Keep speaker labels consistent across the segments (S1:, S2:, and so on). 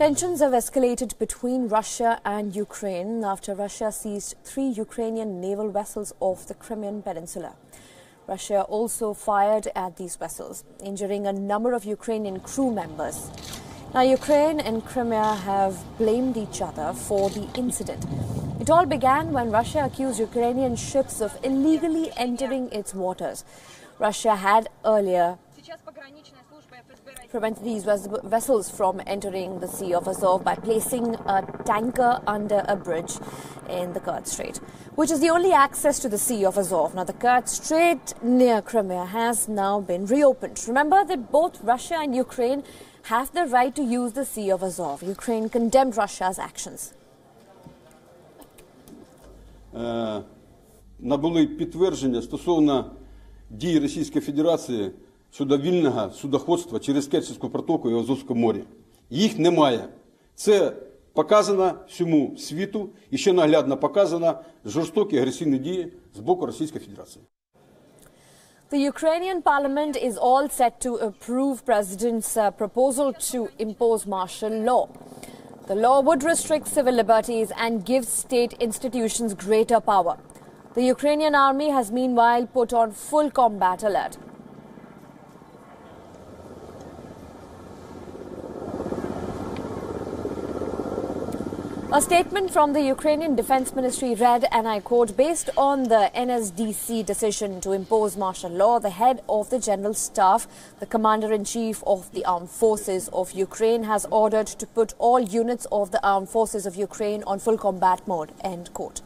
S1: Tensions have escalated between Russia and Ukraine after Russia seized 3 Ukrainian naval vessels off the Crimean peninsula. Russia also fired at these vessels, injuring a number of Ukrainian crew members. Now, Ukraine and Crimea have blamed each other for the incident. It all began when Russia accused Ukrainian ships of illegally entering its waters. Russia had earlier prevented these vessels from entering the Sea of Azov by placing a tanker under a bridge in the Kerch Strait, which is the only access to the Sea of Azov. Now, the Kerch Strait near Crimea has now been reopened. Remember that both Russia and Ukraine have the right to use the Sea of Azov. Ukraine condemned Russia's actions.
S2: Набули підтвердження стосовно дій Російської Федерації щодо вільного судоходства через Керченську протоку і Азовське море. Їх немає. Це показано всьому світу і ще наглядно показано жорстокі агресивні дії з боку Російської Федерації.
S1: The Ukrainian parliament is all set to approve President's proposal to impose martial law. The law would restrict civil liberties and give state institutions greater power. The Ukrainian army has meanwhile put on full combat alert. A statement from the Ukrainian Defense Ministry read, and I quote, based on the NSDC decision to impose martial law, the head of the General Staff, the Commander-in-Chief of the Armed Forces of Ukraine, has ordered to put all units of the Armed Forces of Ukraine on full combat mode, end quote.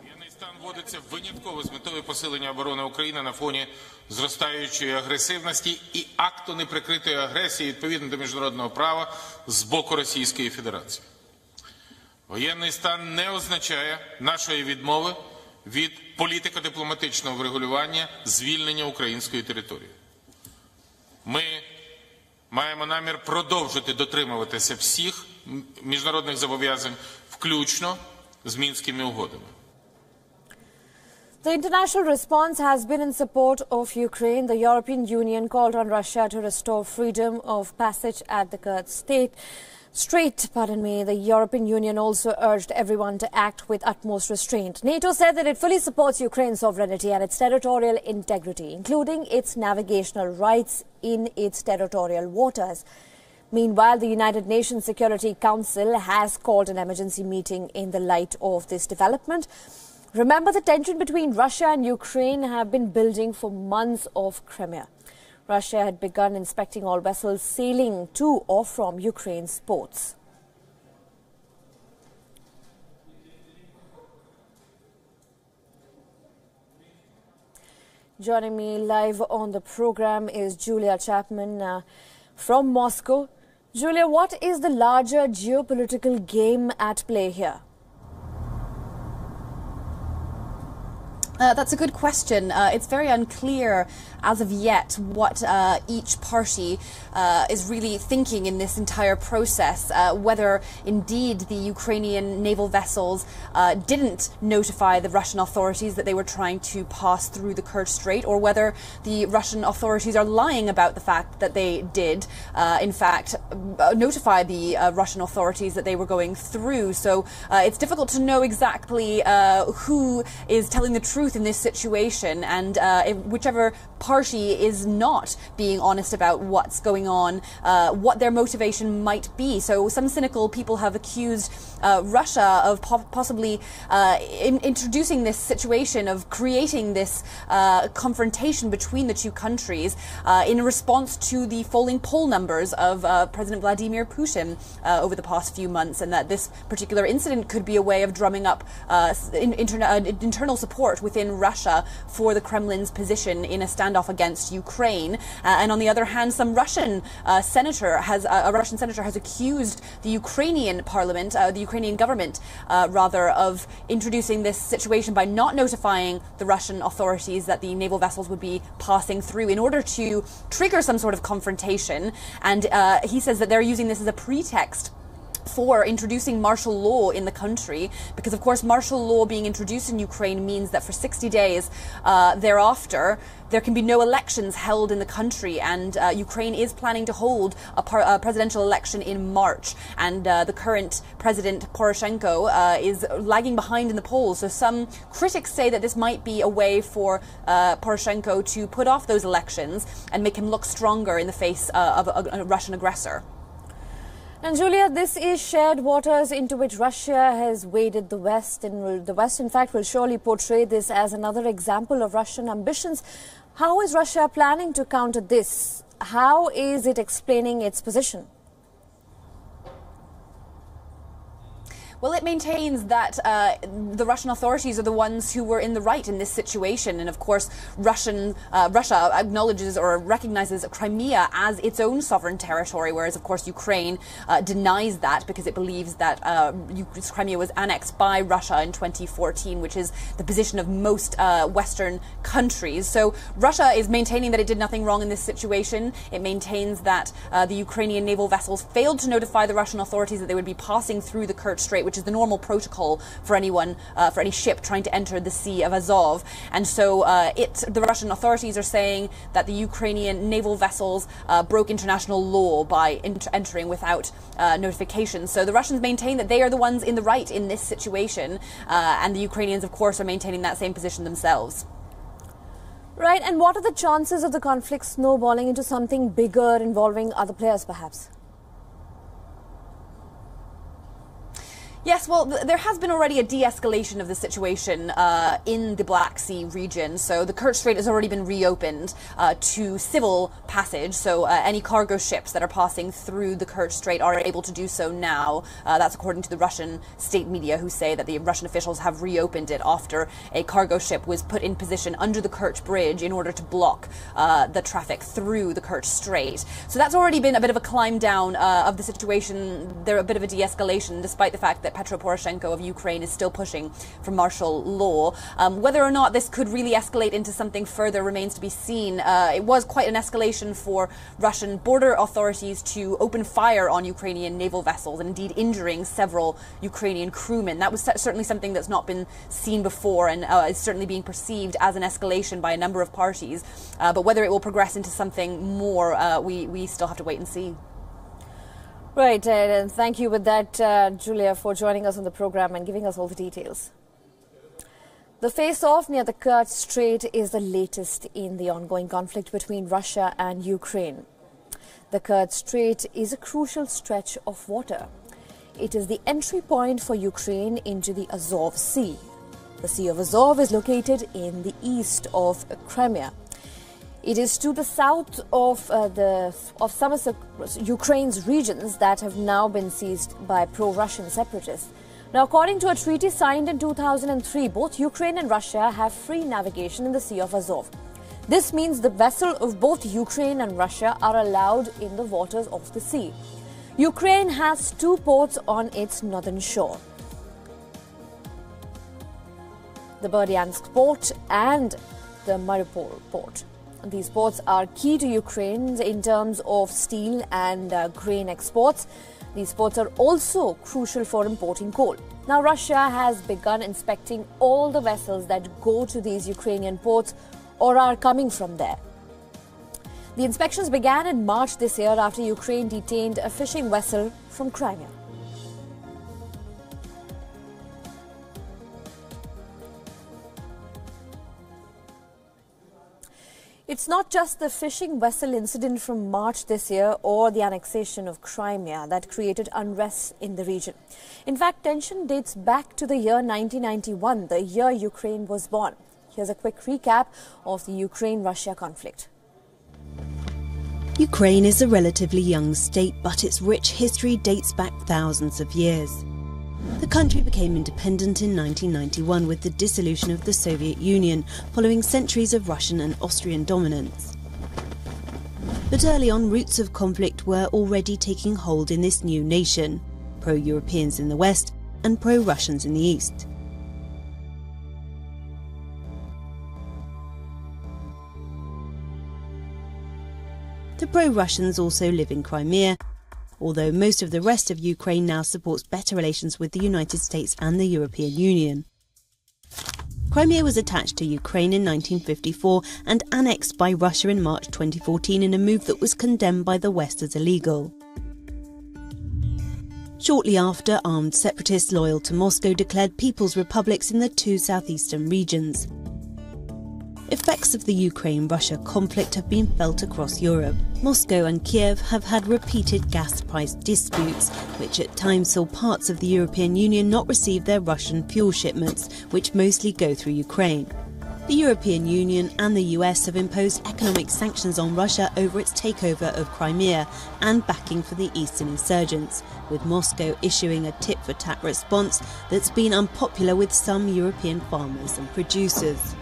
S3: Воєнний стан вводиться винятково з метою посилення оборони України на фоні зростаючої агресивності і акту неприкритої агресії відповідно до міжнародного права з боку Російської Федерації. Воєнний стан не означає нашої відмови від політико-дипломатичного врегулювання звільнення української території. Ми маємо намір продовжити дотримуватися всіх міжнародних зобов'язань, включно з Мінськими угодами.
S1: The international response has been in support of Ukraine. The European Union called on Russia to restore freedom of passage at the Kerch Strait. The European Union also urged everyone to act with utmost restraint. NATO said that it fully supports Ukraine's sovereignty and its territorial integrity, including its navigational rights in its territorial waters. Meanwhile, the United Nations Security Council has called an emergency meeting in the light of this development. Remember, the tension between Russia and Ukraine have been building for months off Crimea. Russia had begun inspecting all vessels sailing to or from Ukraine's ports. Joining me live on the program is Julia Chapman from Moscow. Julia, what is the larger geopolitical game at play here?
S4: That's a good question. It's very unclear as of yet what each party is really thinking in this entire process, whether indeed the Ukrainian naval vessels didn't notify the Russian authorities that they were trying to pass through the Kerch Strait, or whether the Russian authorities are lying about the fact that they did, in fact, notify the Russian authorities that they were going through. So it's difficult to know exactly who is telling the truth in this situation, and whichever party is not being honest about what's going on, what their motivation might be. So some cynical people have accused Russia of possibly introducing this situation, of creating this confrontation between the two countries in response to the falling poll numbers of President Vladimir Putin over the past few months, and that this particular incident could be a way of drumming up internal support within Russia for the Kremlin's position in a standoff against Ukraine. And on the other hand, a Russian senator has accused the Ukrainian parliament, the Ukrainian government, rather, of introducing this situation by not notifying the Russian authorities that the naval vessels would be passing through in order to trigger some sort of confrontation. And he says that they're using this as a pretext for introducing martial law in the country, because of course martial law being introduced in Ukraine means that for 60 days thereafter there can be no elections held in the country, and Ukraine is planning to hold a presidential election in March, and the current president Poroshenko is lagging behind in the polls. So some critics say that this might be a way for Poroshenko to put off those elections and make him look stronger in the face of a Russian aggressor.
S1: And Julia, this is shared waters into which Russia has waded the West, and the West, in fact, will surely portray this as another example of Russian ambitions. How is Russia planning to counter this? How is it explaining its position?
S4: Well, it maintains that the Russian authorities are the ones who were in the right in this situation. And of course, Russia acknowledges or recognizes Crimea as its own sovereign territory, whereas, of course, Ukraine denies that because it believes that Crimea was annexed by Russia in 2014, which is the position of most Western countries. So Russia is maintaining that it did nothing wrong in this situation. It maintains that the Ukrainian naval vessels failed to notify the Russian authorities that they would be passing through the Kerch Strait, which is the normal protocol for anyone, for any ship trying to enter the Sea of Azov. And so the Russian authorities are saying that the Ukrainian naval vessels broke international law by entering without notification. So the Russians maintain that they are the ones in the right in this situation, and the Ukrainians, of course, are maintaining that same position themselves.
S1: Right, and what are the chances of the conflict snowballing into something bigger involving other players, perhaps?
S4: Yes, well, there has been already a de-escalation of the situation in the Black Sea region. So the Kerch Strait has already been reopened to civil passage. So any cargo ships that are passing through the Kerch Strait are able to do so now. That's according to the Russian state media, who say that the Russian officials have reopened it after a cargo ship was put in position under the Kerch Bridge in order to block the traffic through the Kerch Strait. So that's already been a bit of a climb down of the situation. There a bit of a de-escalation, despite the fact that Petro Poroshenko of Ukraine is still pushing for martial law. Whether or not this could really escalate into something further remains to be seen. It was quite an escalation for Russian border authorities to open fire on Ukrainian naval vessels, and indeed injuring several Ukrainian crewmen. That was certainly something that's not been seen before, and is certainly being perceived as an escalation by a number of parties. But whether it will progress into something more, we still have to wait and see.
S1: Right, and thank you with that, Julia, for joining us on the program and giving us all the details. The face-off near the Kerch Strait is the latest in the ongoing conflict between Russia and Ukraine. The Kerch Strait is a crucial stretch of water. It is the entry point for Ukraine into the Azov Sea. The Sea of Azov is located in the east of Crimea. It is to the south of some of Ukraine's regions that have now been seized by pro-Russian separatists. Now, according to a treaty signed in 2003, both Ukraine and Russia have free navigation in the Sea of Azov. This means the vessels of both Ukraine and Russia are allowed in the waters of the sea. Ukraine has two ports on its northern shore: the Berdyansk port and the Mariupol port. These ports are key to Ukraine in terms of steel and grain exports. These ports are also crucial for importing coal. Now, Russia has begun inspecting all the vessels that go to these Ukrainian ports or are coming from there. The inspections began in March this year after Ukraine detained a fishing vessel from Crimea. It's not just the fishing vessel incident from March this year or the annexation of Crimea that created unrest in the region. In fact, tension dates back to the year 1991, the year Ukraine was born. Here's a quick recap of the Ukraine-Russia conflict.
S5: Ukraine is a relatively young state, but its rich history dates back thousands of years. The country became independent in 1991 with the dissolution of the Soviet Union, following centuries of Russian and Austrian dominance. But early on, roots of conflict were already taking hold in this new nation, pro-Europeans in the west and pro-Russians in the east. The pro-Russians also live in Crimea, although most of the rest of Ukraine now supports better relations with the United States and the European Union. Crimea was attached to Ukraine in 1954 and annexed by Russia in March 2014 in a move that was condemned by the West as illegal. Shortly after, armed separatists loyal to Moscow declared people's republics in the two southeastern regions. Effects of the Ukraine-Russia conflict have been felt across Europe. Moscow and Kiev have had repeated gas price disputes, which at times saw parts of the European Union not receive their Russian fuel shipments, which mostly go through Ukraine. The European Union and the US have imposed economic sanctions on Russia over its takeover of Crimea and backing for the eastern insurgents, with Moscow issuing a tit-for-tat response that's been unpopular with some European farmers and producers.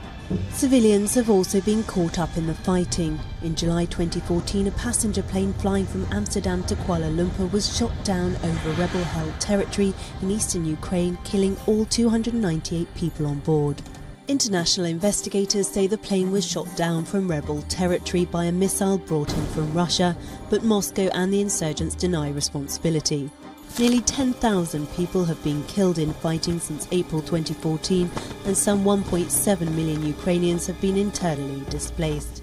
S5: Civilians have also been caught up in the fighting. In July 2014, a passenger plane flying from Amsterdam to Kuala Lumpur was shot down over rebel-held territory in eastern Ukraine, killing all 298 people on board. International investigators say the plane was shot down from rebel territory by a missile brought in from Russia, but Moscow and the insurgents deny responsibility. Nearly 10,000 people have been killed in fighting since April 2014, and some 1.7 million Ukrainians have been internally displaced.